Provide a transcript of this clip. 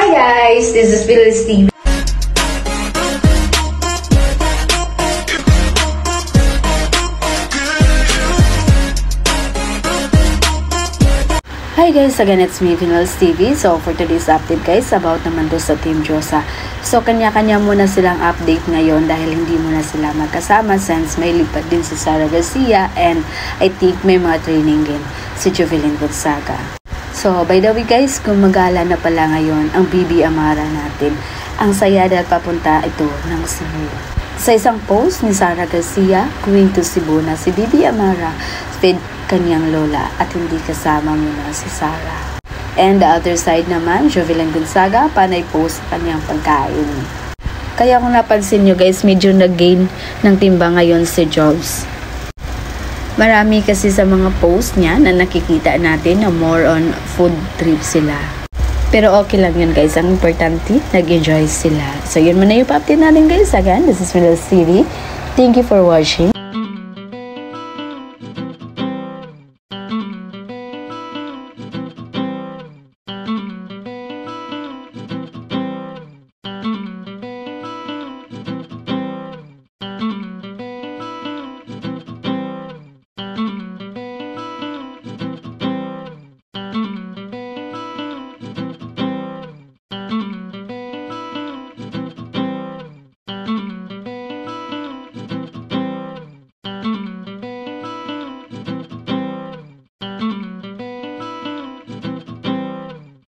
Hi guys, this is Phyllis TV. Hi guys, again it's me, Phyllis TV. So for today's update guys, about naman to sa Team Diyosa. So kanya-kanya muna silang update ngayon dahil hindi muna sila magkasama since may lipat din si Sara Garcia and I think may mga training din si Jovelyn Gonzaga. So by the way guys, gumagala na pala ngayon ang Bibi Amara natin. Ang saya dahil papunta ito ng Cebu. Sa isang post ni Sara Garcia, going to Cebu na si Bibi Amara with kanyang lola at hindi kasama muna si Sara. And the other side naman, Jovelyn Gonzaga, panay post sa kanyang pagkain. Kaya kung napansin nyo guys, medyo nag-gain ng timba ngayon si Jobs. Marami kasi sa mga post niya na nakikita natin na more on food trip sila. Pero okay lang yun guys, ang importante, nag-enjoy sila. So yun muna yung pa-update natin guys. Again, this is Phyllis TV. Thank you for watching.